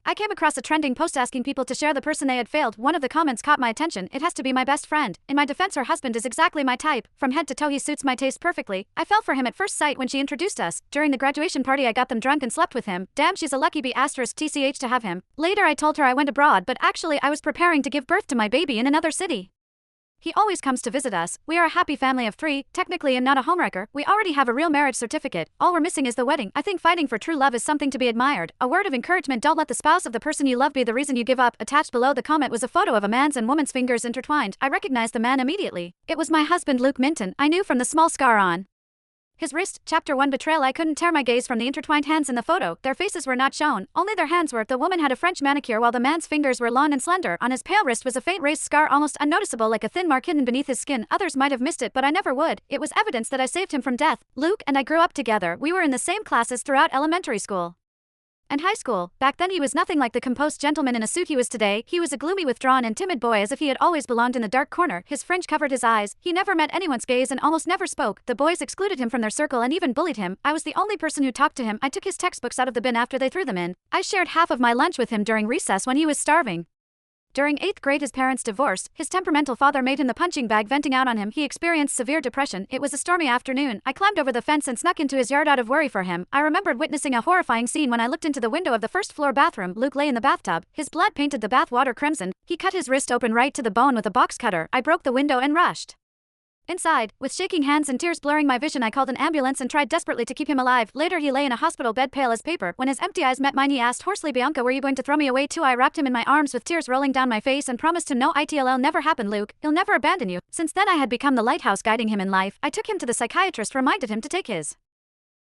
I came across a trending post asking people to share the person they had failed. One of the comments caught my attention. It has to be my best friend. In my defense, her husband is exactly my type. From head to toe, he suits my taste perfectly. I fell for him at first sight when she introduced us. During the graduation party, I got them drunk and slept with him. Damn, she's a lucky bee asterisk TCH to have him. Later, I told her I went abroad, but actually, I was preparing to give birth to my baby in another city. He always comes to visit us. We are a happy family of 3, technically, and not a homewrecker. We already have a real marriage certificate. All we're missing is the wedding. I think fighting for true love is something to be admired. A word of encouragement: don't let the spouse of the person you love be the reason you give up. Attached below the comment was a photo of a man's and woman's fingers intertwined. I recognized the man immediately. It was my husband, Luke Minton. I knew from the small scar on his wrist. Chapter 1: Betrayal. I couldn't tear my gaze from the intertwined hands in the photo. Their faces were not shown, only their hands were. The woman had a French manicure while the man's fingers were long and slender. On his pale wrist was a faint raised scar, almost unnoticeable, like a thin mark hidden beneath his skin. Others might have missed it, but I never would. It was evidence that I saved him from death. Luke and I grew up together. We were in the same classes throughout elementary school and high school. Back then he was nothing like the composed gentleman in a suit he was today. He was a gloomy, withdrawn and timid boy, as if he had always belonged in the dark corner. His fringe covered his eyes. He never met anyone's gaze and almost never spoke. The boys excluded him from their circle and even bullied him. I was the only person who talked to him. I took his textbooks out of the bin after they threw them in. I shared half of my lunch with him during recess when he was starving. During 8th grade, his parents divorced. His temperamental father made him the punching bag, venting out on him. He experienced severe depression. It was a stormy afternoon. I climbed over the fence and snuck into his yard out of worry for him. I remembered witnessing a horrifying scene when I looked into the window of the first-floor bathroom. Luke lay in the bathtub. His blood painted the bath water crimson. He cut his wrist open right to the bone with a box cutter. I broke the window and rushed inside. With shaking hands and tears blurring my vision, I called an ambulance and tried desperately to keep him alive. Later, he lay in a hospital bed, pale as paper. When his empty eyes met mine, he asked hoarsely, "Bianca, were you going to throw me away too?" I wrapped him in my arms with tears rolling down my face and promised him no ITLL never happened. Luke, he'll never abandon you. Since then, I had become the lighthouse guiding him in life. I took him to the psychiatrist, reminded him to take his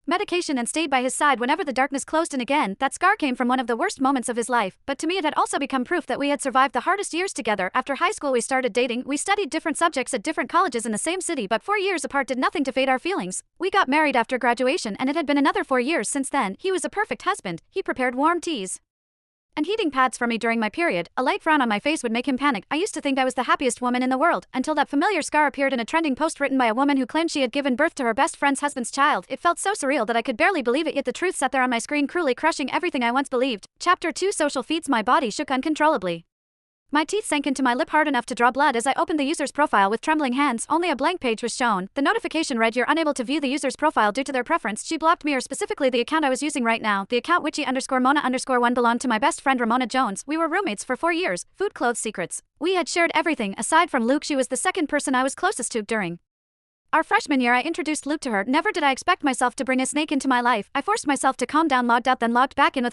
medication, and stayed by his side whenever the darkness closed in again. That scar came from one of the worst moments of his life, but to me it had also become proof that we had survived the hardest years together. After high school, we started dating. We studied different subjects at different colleges in the same city, but 4 years apart did nothing to fade our feelings. We got married after graduation, and it had been another 4 years since then. He was a perfect husband. He prepared warm teas and heating pads for me during my period. A light frown on my face would make him panic. I used to think I was the happiest woman in the world, until that familiar scar appeared in a trending post written by a woman who claimed she had given birth to her best friend's husband's child. It felt so surreal that I could barely believe it, yet the truth sat there on my screen, cruelly crushing everything I once believed. Chapter 2: Social feeds. My body shook uncontrollably. My teeth sank into my lip hard enough to draw blood as I opened the user's profile with trembling hands. Only a blank page was shown. The notification read, "You're unable to view the user's profile due to their preference." She blocked me, or specifically the account I was using right now. The account witchy_Mona_1 belonged to my best friend Ramona Jones. We were roommates for 4 years. Food, clothes, secrets. We had shared everything. Aside from Luke, she was the second person I was closest to. During our freshman year, I introduced Luke to her. Never did I expect myself to bring a snake into my life. I forced myself to calm down, logged out, then logged back in with an